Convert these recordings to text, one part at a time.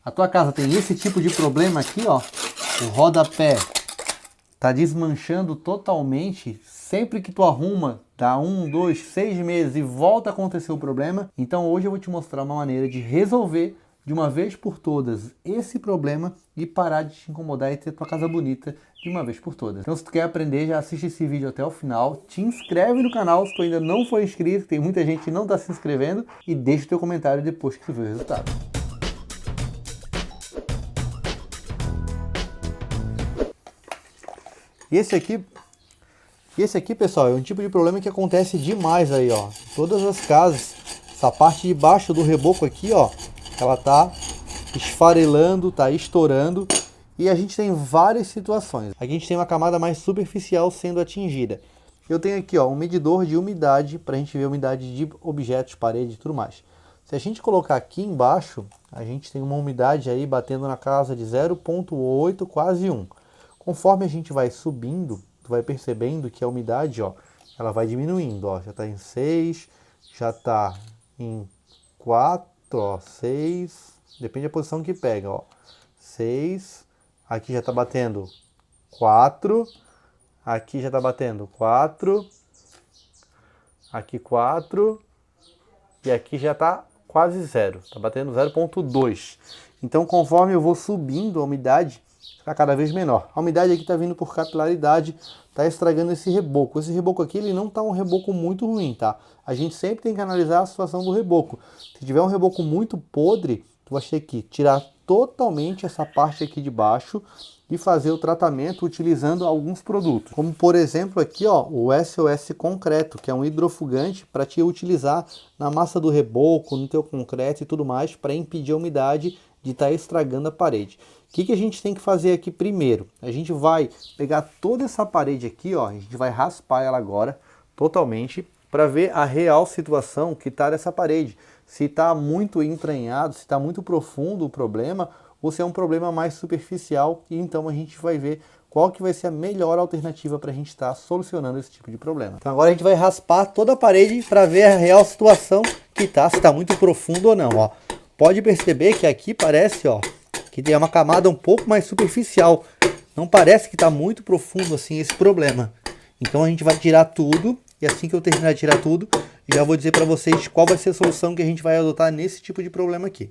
a tua casa tem esse tipo de problema aqui, ó, o rodapé tá desmanchando totalmente, sempre que tu arruma, dá 1, 2, 6 meses e volta a acontecer o problema. Então hoje eu vou te mostrar uma maneira de resolver de uma vez por todas esse problema e parar de te incomodar e ter tua casa bonita de uma vez por todas. Então se tu quer aprender, já assiste esse vídeo até o final, te inscreve no canal se tu ainda não for inscrito, tem muita gente que não está se inscrevendo, e deixa o teu comentário depois que tu vê o resultado. E esse aqui, pessoal, é um tipo de problema que acontece demais aí, ó. Todas as casas, essa parte de baixo do reboco aqui, ó, ela tá esfarelando, tá estourando, e a gente tem várias situações. Aqui a gente tem uma camada mais superficial sendo atingida. Eu tenho aqui, ó, um medidor de umidade para a gente ver a umidade de objetos, parede e tudo mais. Se a gente colocar aqui embaixo, a gente tem uma umidade aí batendo na casa de 0,8, quase 1. Conforme a gente vai subindo, tu vai percebendo que a umidade, ó, ela vai diminuindo, ó, já está em 6, já está em 4, ó, 6, depende da posição que pega, ó, 6, aqui já está batendo 4, aqui já está batendo 4, aqui 4, e aqui já está quase 0, está batendo 0,2. Então, conforme eu vou subindo a umidade, está cada vez menor. A umidade aqui está vindo por capilaridade, está estragando esse reboco. Esse reboco aqui, ele não está um reboco muito ruim, tá? A gente sempre tem que analisar a situação do reboco. Se tiver um reboco muito podre, tu vai ter que tirar totalmente essa parte aqui de baixo e fazer o tratamento utilizando alguns produtos. Como, por exemplo, aqui, ó, o SOS Concreto, que é um hidrofugante para te utilizar na massa do reboco, no teu concreto e tudo mais, para impedir a umidade de estar estragando a parede. O que a gente tem que fazer aqui primeiro? A gente vai pegar toda essa parede aqui, ó, a gente vai raspar ela agora totalmente para ver a real situação que está nessa parede. Se está muito entranhado, se está muito profundo o problema, ou se é um problema mais superficial, e então a gente vai ver qual que vai ser a melhor alternativa para a gente estar solucionando esse tipo de problema. Então agora a gente vai raspar toda a parede para ver a real situação que está, se está muito profundo ou não, ó. Pode perceber que aqui parece, ó, que tem uma camada um pouco mais superficial. Não parece que está muito profundo assim esse problema. Então a gente vai tirar tudo, e assim que eu terminar de tirar tudo, já vou dizer para vocês qual vai ser a solução que a gente vai adotar nesse tipo de problema aqui.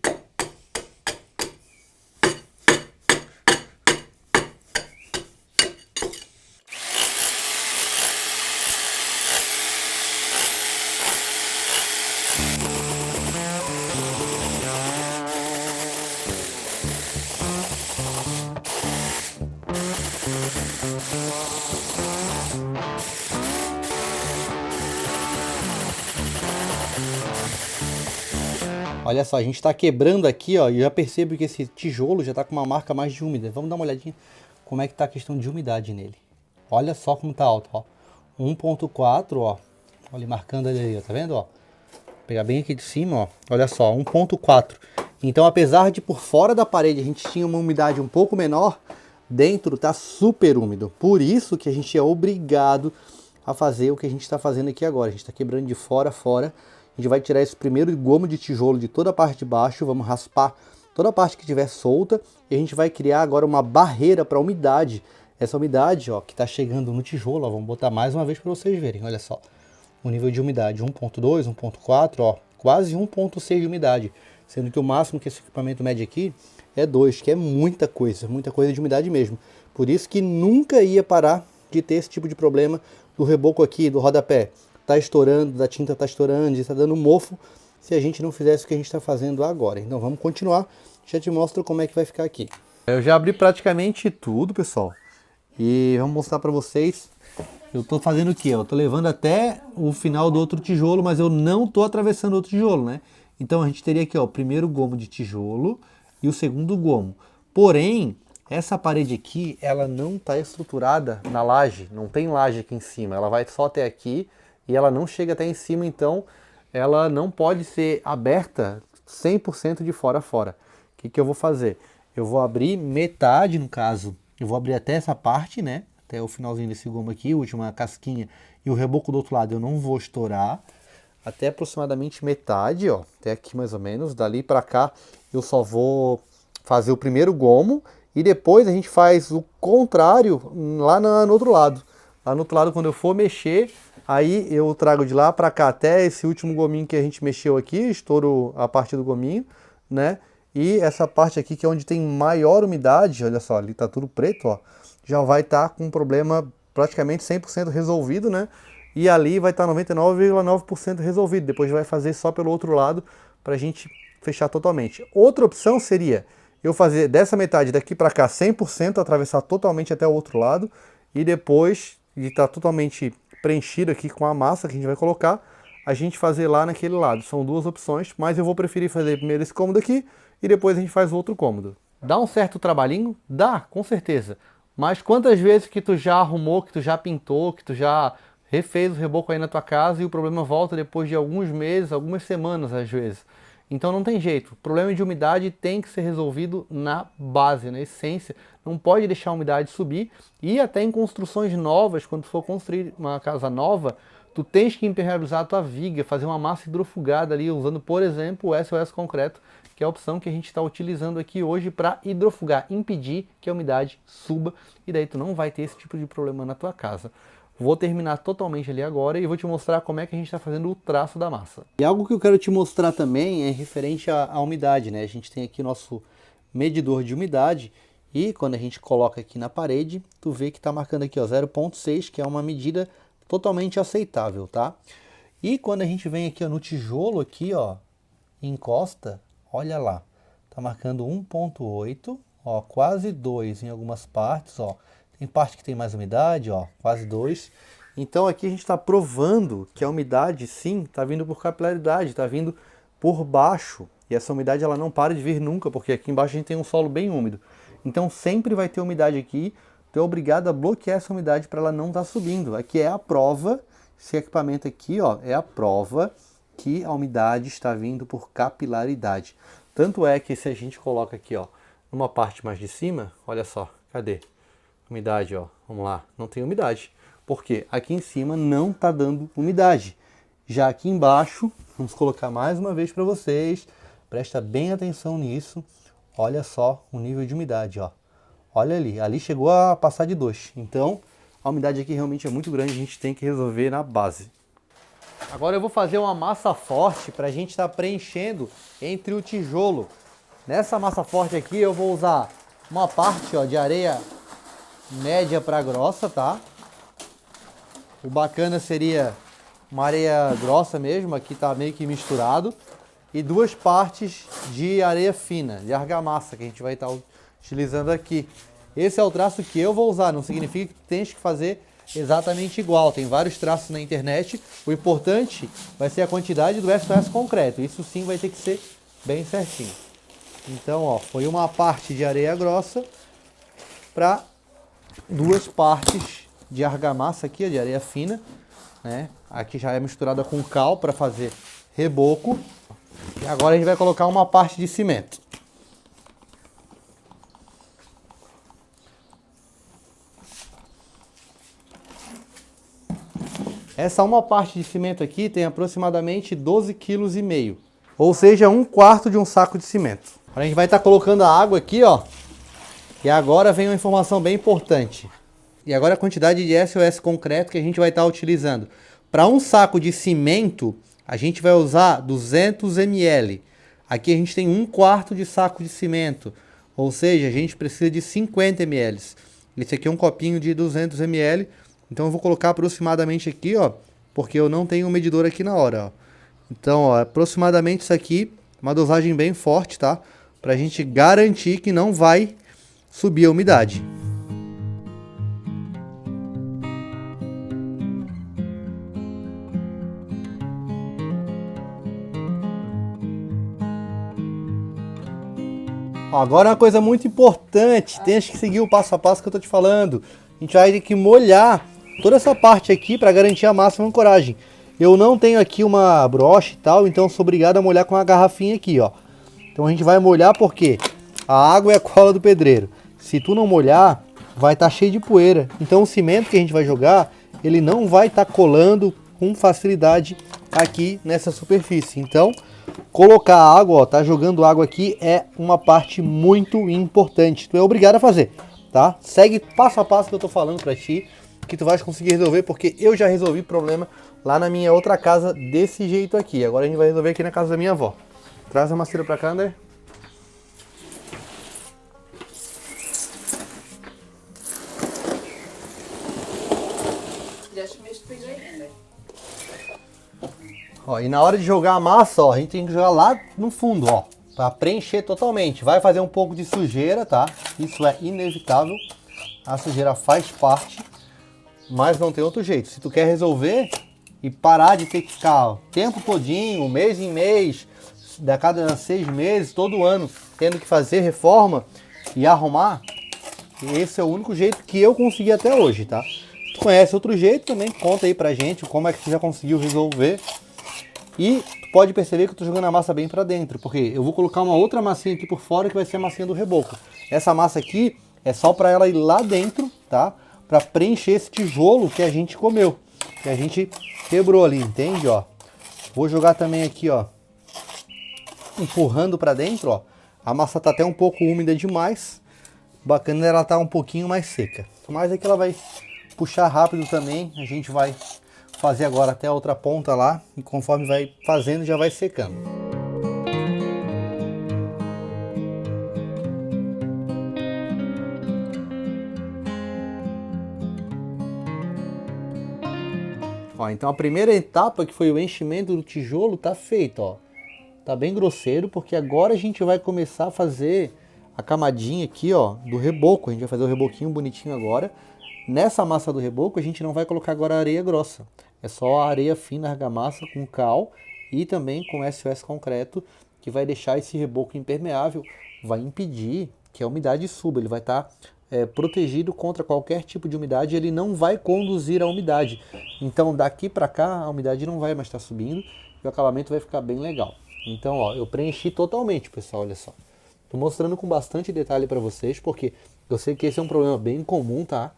Olha só, a gente está quebrando aqui, ó, e já percebo que esse tijolo já está com uma marca mais de úmida. Vamos dar uma olhadinha como é que está a questão de umidade nele. Olha só como está alto, ó. 1,4, ó. Olha, marcando ali, ó, tá vendo, ó? Vou pegar bem aqui de cima, ó. Olha só, 1,4. Então, apesar de por fora da parede a gente tinha uma umidade um pouco menor, dentro tá super úmido. Por isso que a gente é obrigado a fazer o que a gente está fazendo aqui agora. A gente está quebrando de fora a fora. A gente vai tirar esse primeiro gomo de tijolo de toda a parte de baixo, vamos raspar toda a parte que estiver solta, e a gente vai criar agora uma barreira para a umidade. Essa umidade, ó, que está chegando no tijolo, ó, vamos botar mais uma vez para vocês verem, olha só. O nível de umidade 1,2, 1,4, ó, quase 1,6 de umidade, sendo que o máximo que esse equipamento mede aqui é 2, que é muita coisa de umidade mesmo. Por isso que nunca ia parar de ter esse tipo de problema do reboco aqui, do rodapé. Tá estourando, da tinta tá estourando, está dando mofo, se a gente não fizesse o que a gente está fazendo agora. Então vamos continuar, já te mostro como é que vai ficar aqui. Eu já abri praticamente tudo, pessoal, e vamos mostrar para vocês. Eu tô fazendo o quê? Eu tô levando até o final do outro tijolo, mas eu não tô atravessando outro tijolo, né? Então a gente teria aqui, ó, o primeiro gomo de tijolo e o segundo gomo. Porém, essa parede aqui, ela não tá estruturada na laje, não tem laje aqui em cima, ela vai só até aqui, e ela não chega até em cima, então ela não pode ser aberta 100% de fora a fora. O que eu vou fazer? Eu vou abrir metade, no caso, eu vou abrir até essa parte, né? Até o finalzinho desse gomo aqui, a última casquinha, e o reboco do outro lado eu não vou estourar. Até aproximadamente metade, ó, até aqui mais ou menos, dali para cá eu só vou fazer o primeiro gomo e depois a gente faz o contrário lá no outro lado. Lá no outro lado, quando eu for mexer, aí eu trago de lá para cá até esse último gominho que a gente mexeu aqui, estouro a parte do gominho, né? E essa parte aqui que é onde tem maior umidade, olha só, ali tá tudo preto, ó, já vai estar com um problema praticamente 100% resolvido, né? E ali vai estar 99,9% resolvido. Depois vai fazer só pelo outro lado para a gente fechar totalmente. Outra opção seria eu fazer dessa metade daqui para cá 100%, atravessar totalmente até o outro lado e depois de estar totalmente preenchido aqui com a massa que a gente vai colocar, a gente fazer lá naquele lado. São duas opções, mas eu vou preferir fazer primeiro esse cômodo aqui e depois a gente faz o outro cômodo. Dá um certo trabalhinho? Dá, com certeza. Mas quantas vezes que tu já arrumou, que tu já pintou, que tu já refez o reboco aí na tua casa e o problema volta depois de alguns meses, algumas semanas às vezes. Então não tem jeito, o problema de umidade tem que ser resolvido na base, na essência. Não pode deixar a umidade subir e até em construções novas, quando for construir uma casa nova, tu tens que impermeabilizar a tua viga, fazer uma massa hidrofugada ali, usando, por exemplo, o SOS Concreto, que é a opção que a gente está utilizando aqui hoje para hidrofugar, impedir que a umidade suba e daí tu não vai ter esse tipo de problema na tua casa. Vou terminar totalmente ali agora e vou te mostrar como é que a gente está fazendo o traço da massa. E algo que eu quero te mostrar também é referente à umidade, né? A gente tem aqui o nosso medidor de umidade e quando a gente coloca aqui na parede, tu vê que está marcando aqui, ó, 0,6, que é uma medida totalmente aceitável, tá? E quando a gente vem aqui, ó, no tijolo aqui, ó, encosta, olha lá, tá marcando 1,8, ó, quase 2 em algumas partes, ó. Tem parte que tem mais umidade, ó, quase 2. Então aqui a gente está provando que a umidade, sim, está vindo por capilaridade, está vindo por baixo. E essa umidade ela não para de vir nunca, porque aqui embaixo a gente tem um solo bem úmido. Então sempre vai ter umidade aqui, tu é obrigado a bloquear essa umidade para ela não estar subindo. Aqui é a prova, esse equipamento aqui, ó, é a prova que a umidade está vindo por capilaridade. Tanto é que se a gente coloca aqui, ó, numa parte mais de cima, olha só, cadê? Umidade, ó, vamos lá, não tem umidade, porque aqui em cima não está dando umidade. Já aqui embaixo, vamos colocar mais uma vez para vocês, presta bem atenção nisso, olha só o nível de umidade, ó. Olha ali, ali chegou a passar de 2, então a umidade aqui realmente é muito grande, a gente tem que resolver na base. Agora eu vou fazer uma massa forte para a gente estar preenchendo entre o tijolo. Nessa massa forte aqui eu vou usar uma parte, ó, de areia média para grossa, tá? O bacana seria uma areia grossa mesmo, aqui tá meio que misturado. E 2 partes de areia fina, de argamassa, que a gente vai estar utilizando aqui. Esse é o traço que eu vou usar, não significa que tens que fazer exatamente igual. Tem vários traços na internet. O importante vai ser a quantidade do SOS Concreto. Isso sim vai ter que ser bem certinho. Então, ó, foi uma parte de areia grossa para 2 partes de argamassa aqui, de areia fina, né? Aqui já é misturada com cal para fazer reboco. E agora a gente vai colocar uma parte de cimento. Essa uma parte de cimento aqui tem aproximadamente 12,5 kg, ou seja, 1/4 de um saco de cimento. A gente vai estar colocando a água aqui, ó. E agora vem uma informação bem importante. E agora a quantidade de SOS Concreto que a gente vai estar utilizando. Para um saco de cimento, a gente vai usar 200 ml. Aqui a gente tem 1/4 de saco de cimento, ou seja, a gente precisa de 50 ml. Esse aqui é um copinho de 200 ml, então eu vou colocar aproximadamente aqui, ó, porque eu não tenho um medidor aqui na hora, ó. Então, ó, aproximadamente isso aqui, uma dosagem bem forte, tá? Pra gente garantir que não vai subir a umidade. Agora uma coisa muito importante, tem que seguir o passo a passo que eu tô te falando. A gente vai ter que molhar toda essa parte aqui para garantir a máxima ancoragem. Eu não tenho aqui uma broche e tal, então eu sou obrigado a molhar com uma garrafinha aqui, ó. Então a gente vai molhar porque a água é a cola do pedreiro. Se tu não molhar, vai estar cheio de poeira. Então o cimento que a gente vai jogar, ele não vai estar colando com facilidade aqui nessa superfície. Então colocar água, ó, tá jogando água aqui é uma parte muito importante. Tu é obrigado a fazer, tá? Segue passo a passo que eu tô falando pra ti, que tu vais conseguir resolver, porque eu já resolvi problema lá na minha outra casa desse jeito aqui. Agora a gente vai resolver aqui na casa da minha avó. Traz a macieira pra cá, André. Ó, e na hora de jogar a massa, ó, a gente tem que jogar lá no fundo, ó, para preencher totalmente. Vai fazer um pouco de sujeira, tá? Isso é inevitável. A sujeira faz parte, mas não tem outro jeito. Se tu quer resolver e parar de ter que ficar o tempo todinho, mês em mês, a cada 6 meses, todo ano, tendo que fazer reforma e arrumar, esse é o único jeito que eu consegui até hoje, tá? Tu conhece outro jeito também? Conta aí pra gente como é que tu já conseguiu resolver. E tu pode perceber que eu tô jogando a massa bem pra dentro, porque eu vou colocar uma outra massinha aqui por fora que vai ser a massinha do reboco. Essa massa aqui é só pra ela ir lá dentro, tá? Pra preencher esse tijolo que a gente comeu, que a gente quebrou ali, entende, ó? Vou jogar também aqui, ó, empurrando pra dentro, ó. A massa tá até um pouco úmida demais. Bacana ela tá um pouquinho mais seca. Mas aqui ela vai puxar rápido também, a gente vai fazer agora até a outra ponta lá, e conforme vai fazendo já vai secando. Ó, então a primeira etapa, que foi o enchimento do tijolo, tá feito, ó. Tá bem grosseiro, porque agora a gente vai começar a fazer a camadinha aqui, ó, do reboco. A gente vai fazer o reboquinho bonitinho agora. Nessa massa do reboco a gente não vai colocar agora areia grossa. É só a areia fina, argamassa com cal e também com SOS concreto, que vai deixar esse reboco impermeável, vai impedir que a umidade suba. Ele vai estar protegido contra qualquer tipo de umidade, ele não vai conduzir a umidade. Então daqui para cá a umidade não vai mais estar subindo e o acabamento vai ficar bem legal. Então, ó, eu preenchi totalmente, pessoal, olha só. Tô mostrando com bastante detalhe para vocês, porque eu sei que esse é um problema bem comum, tá?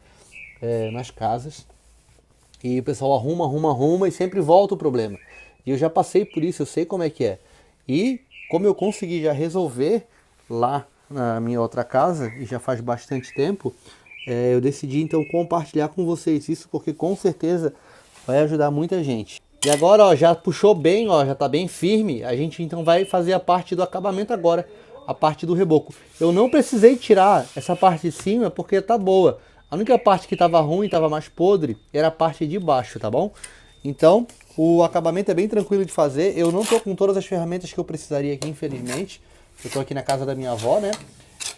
Nas casas. E o pessoal arruma e sempre volta o problema. E eu já passei por isso, eu sei como é que é. E como eu consegui já resolver lá na minha outra casa, e já faz bastante tempo, eu decidi então compartilhar com vocês isso, porque com certeza vai ajudar muita gente. E agora, ó, já puxou bem, ó, já tá bem firme. A gente então vai fazer a parte do acabamento agora, a parte do reboco. Eu não precisei tirar essa parte de cima porque tá boa. A única parte que estava ruim, estava mais podre, era a parte de baixo, tá bom? Então, o acabamento é bem tranquilo de fazer. Eu não tô com todas as ferramentas que eu precisaria aqui, infelizmente. Eu tô aqui na casa da minha avó, né?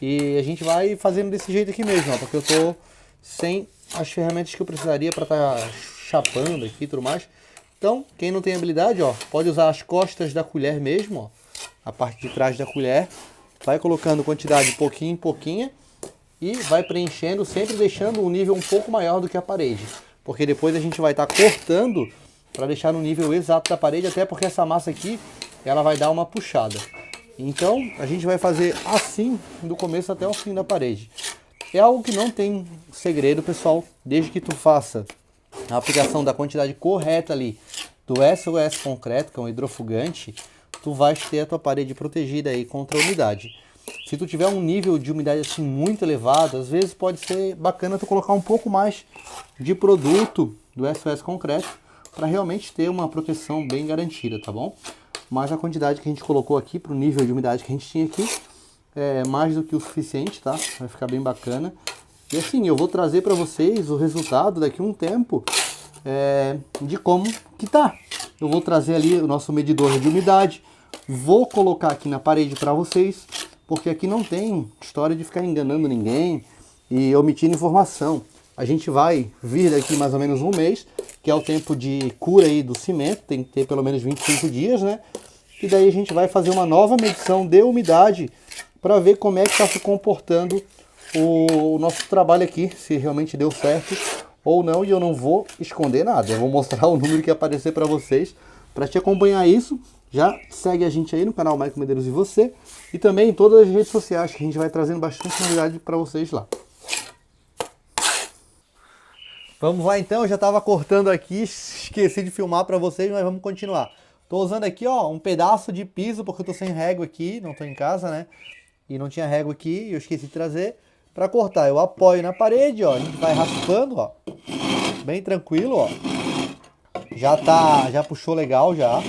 E a gente vai fazendo desse jeito aqui mesmo, ó, porque eu tô sem as ferramentas que eu precisaria para estar chapando aqui e tudo mais. Então, quem não tem habilidade, ó, pode usar as costas da colher mesmo, ó, a parte de trás da colher. Vai colocando quantidade pouquinho em pouquinho e vai preenchendo, sempre deixando um nível um pouco maior do que a parede. Porque depois a gente vai estar cortando para deixar no nível exato da parede, até porque essa massa aqui, ela vai dar uma puxada. Então, a gente vai fazer assim, do começo até o fim da parede. É algo que não tem segredo, pessoal, desde que tu faça a aplicação da quantidade correta ali do SOS concreto, que é um hidrofugante, tu vais ter a tua parede protegida aí contra a umidade. Se tu tiver um nível de umidade assim muito elevado, às vezes pode ser bacana tu colocar um pouco mais de produto do SOS concreto para realmente ter uma proteção bem garantida, tá bom? Mas a quantidade que a gente colocou aqui para o nível de umidade que a gente tinha aqui é mais do que o suficiente, tá? Vai ficar bem bacana. E assim, eu vou trazer para vocês o resultado daqui a um tempo de como que tá. Eu vou trazer ali o nosso medidor de umidade, vou colocar aqui na parede para vocês, porque aqui não tem história de ficar enganando ninguém e omitindo informação. A gente vai vir daqui mais ou menos um mês, que é o tempo de cura aí do cimento, tem que ter pelo menos 25 dias, né? E daí a gente vai fazer uma nova medição de umidade para ver como é que está se comportando o nosso trabalho aqui, se realmente deu certo ou não. E eu não vou esconder nada, eu vou mostrar o número que aparecer para vocês. Para te acompanhar isso, já segue a gente aí no canal Maicon Medeiros e Você, e também em todas as redes sociais, que a gente vai trazendo bastante novidade para vocês lá. Vamos lá então, eu já estava cortando aqui, esqueci de filmar para vocês, mas vamos continuar. Tô usando aqui, ó, um pedaço de piso, porque eu tô sem régua aqui, não tô em casa, né? E não tinha régua aqui, eu esqueci de trazer para cortar. Eu apoio na parede, ó, a gente vai raspando, ó, bem tranquilo, ó. Já puxou legal já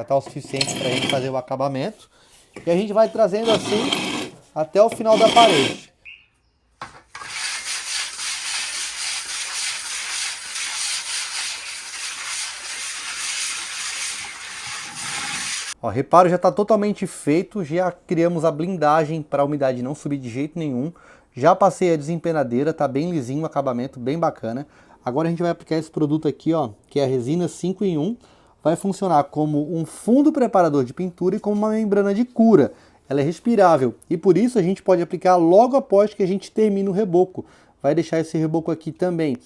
tá o suficiente pra gente fazer o acabamento. E a gente vai trazendo assim até o final da parede. Ó, reparo, já está totalmente feito, já criamos a blindagem para a umidade não subir de jeito nenhum. Já passei a desempenadeira, tá bem lisinho o acabamento, bem bacana. Agora a gente vai aplicar esse produto aqui, ó, que é a resina 5 em 1. Vai funcionar como um fundo preparador de pintura e como uma membrana de cura. Ela é respirável e por isso a gente pode aplicar logo após que a gente termine o reboco. Vai deixar esse reboco aqui também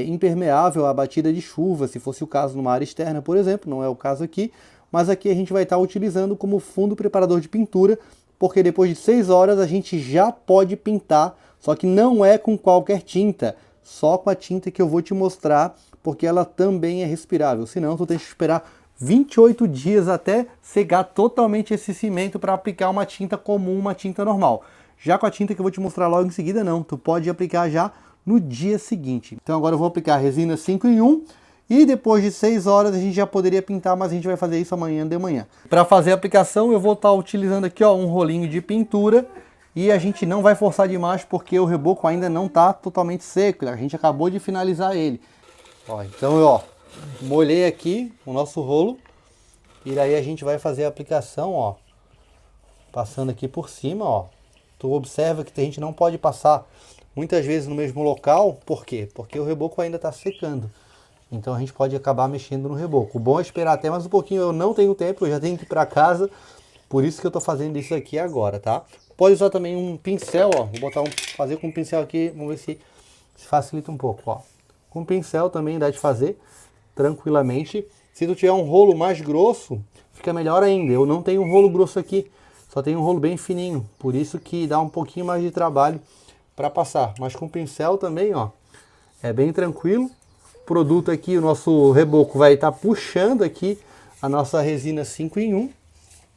impermeável à batida de chuva, se fosse o caso numa área externa, por exemplo, não é o caso aqui. Mas aqui a gente vai estar utilizando como fundo preparador de pintura, porque depois de 6 horas a gente já pode pintar, só que não é com qualquer tinta, só com a tinta que eu vou te mostrar, porque ela também é respirável, senão tu tem que esperar 28 dias até secar totalmente esse cimento para aplicar uma tinta comum, uma tinta normal. Já com a tinta que eu vou te mostrar logo em seguida, não, tu pode aplicar já no dia seguinte. Então agora eu vou aplicar a resina 5 em 1, e depois de 6 horas a gente já poderia pintar, mas a gente vai fazer isso amanhã de manhã. Para fazer a aplicação eu vou estar utilizando aqui, ó, um rolinho de pintura. E a gente não vai forçar demais porque o reboco ainda não está totalmente seco. A gente acabou de finalizar ele. Ó, então eu molhei aqui o nosso rolo. E daí a gente vai fazer a aplicação, ó, passando aqui por cima, ó. Tu observa que a gente não pode passar muitas vezes no mesmo local. Por quê? Porque o reboco ainda está secando. Então a gente pode acabar mexendo no reboco. O bom é esperar até mais um pouquinho. Eu não tenho tempo, eu já tenho que ir para casa. Por isso que eu estou fazendo isso aqui agora, tá? Pode usar também um pincel, ó. Vou fazer com um pincel aqui, vamos ver se facilita um pouco, ó. Com pincel também dá de fazer tranquilamente. Se tu tiver um rolo mais grosso, fica melhor ainda. Eu não tenho um rolo grosso aqui, só tenho um rolo bem fininho. Por isso que dá um pouquinho mais de trabalho para passar. Mas com pincel também, ó, é bem tranquilo. Produto aqui, o nosso reboco vai estar puxando aqui a nossa resina 5 em 1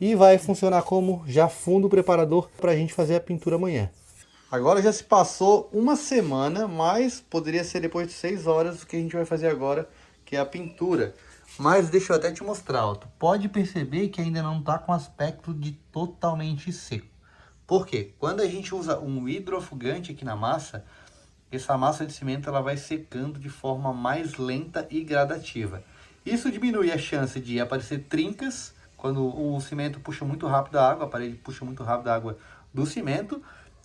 e vai funcionar como já fundo preparador para a gente fazer a pintura amanhã. Agora já se passou uma semana, mas poderia ser depois de 6 horas o que a gente vai fazer agora, que é a pintura. Mas deixa eu até te mostrar, ó. Tu pode perceber que ainda não está com aspecto de totalmente seco. Por quê? Quando a gente usa um hidrofugante aqui na massa, essa massa de cimento ela vai secando de forma mais lenta e gradativa. Isso diminui a chance de aparecer trincas, quando o cimento puxa muito rápido a água, a parede puxa muito rápido a água do cimento,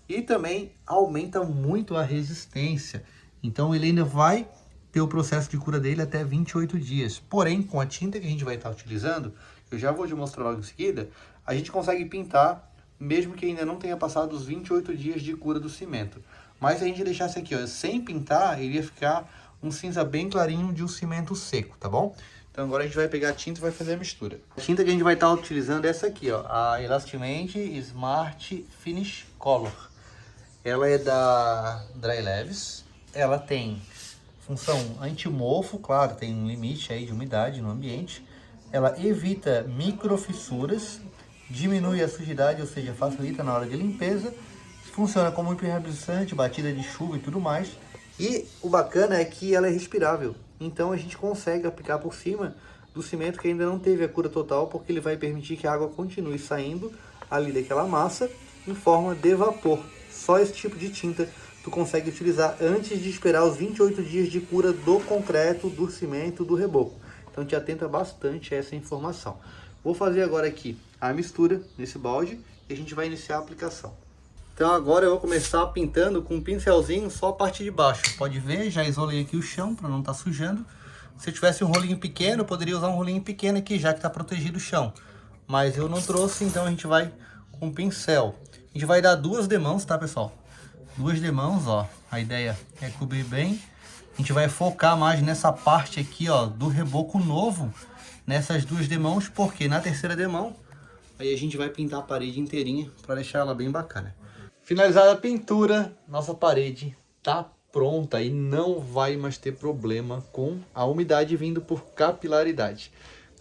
e também aumenta muito a resistência. Então ele ainda vai ter o processo de cura dele até 28 dias. Porém, com a tinta que a gente vai estar utilizando, eu já vou te mostrar logo em seguida, a gente consegue pintar mesmo que ainda não tenha passado os 28 dias de cura do cimento. Mas se a gente deixasse aqui, ó, sem pintar, iria ficar um cinza bem clarinho de um cimento seco, tá bom? Então agora a gente vai pegar a tinta e vai fazer a mistura. A tinta que a gente vai estar utilizando é essa aqui, ó, a Elastimate Smart Finish Color. Ela é da Dry Leves, ela tem função anti-mofo, claro, tem um limite aí de umidade no ambiente. Ela evita microfissuras, diminui a sujidade, ou seja, facilita na hora de limpeza. Funciona como impermeabilizante, batida de chuva e tudo mais. E o bacana é que ela é respirável. Então a gente consegue aplicar por cima do cimento que ainda não teve a cura total, porque ele vai permitir que a água continue saindo ali daquela massa em forma de vapor. Só esse tipo de tinta tu consegue utilizar antes de esperar os 28 dias de cura do concreto, do cimento, do reboco. Então te atenta bastante a essa informação. Vou fazer agora aqui a mistura nesse balde e a gente vai iniciar a aplicação. Então agora eu vou começar pintando com um pincelzinho só a parte de baixo. Pode ver, já isolei aqui o chão para não estar sujando. Se eu tivesse um rolinho pequeno, eu poderia usar um rolinho pequeno aqui, já que está protegido o chão. Mas eu não trouxe, então a gente vai com um pincel. A gente vai dar 2 demãos, tá, pessoal? 2 demãos, ó. A ideia é cobrir bem. A gente vai focar mais nessa parte aqui, ó, do reboco novo, nessas 2 demãos, porque na terceira demão, aí a gente vai pintar a parede inteirinha para deixar ela bem bacana. Finalizada a pintura, nossa parede tá pronta e não vai mais ter problema com a umidade vindo por capilaridade.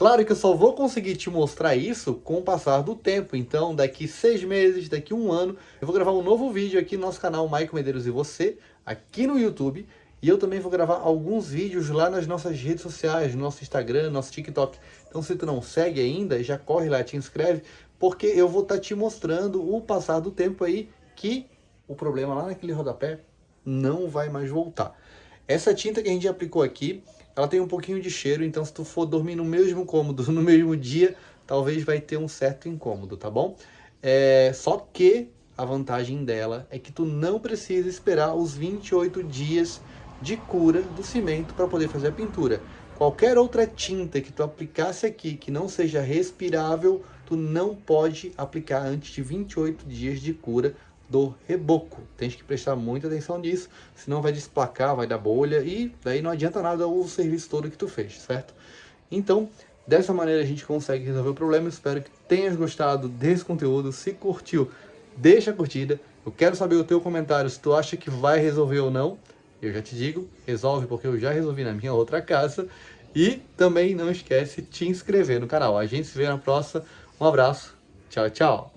Claro que eu só vou conseguir te mostrar isso com o passar do tempo. Então, daqui 6 meses, daqui 1 ano, eu vou gravar um novo vídeo aqui no nosso canal Maicon Medeiros e Você, aqui no YouTube. E eu também vou gravar alguns vídeos lá nas nossas redes sociais, no nosso Instagram, no nosso TikTok. Então, se tu não segue ainda, já corre lá, te inscreve, porque eu vou estar te mostrando o passar do tempo aí, que o problema lá naquele rodapé não vai mais voltar. Essa tinta que a gente aplicou aqui, ela tem um pouquinho de cheiro, então se tu for dormir no mesmo cômodo, no mesmo dia, talvez vai ter um certo incômodo, tá bom? Só que a vantagem dela é que tu não precisa esperar os 28 dias de cura do cimento para poder fazer a pintura. Qualquer outra tinta que tu aplicasse aqui que não seja respirável, tu não pode aplicar antes de 28 dias de cura do reboco. Tem que prestar muita atenção nisso, senão vai desplacar, vai dar bolha e daí não adianta nada o serviço todo que tu fez, certo? Então, dessa maneira a gente consegue resolver o problema. Espero que tenhas gostado desse conteúdo. Se curtiu, deixa a curtida. Eu quero saber o teu comentário se tu acha que vai resolver ou não. Eu já te digo, resolve porque eu já resolvi na minha outra casa. E também não esquece de te inscrever no canal. A gente se vê na próxima. Um abraço. Tchau, tchau.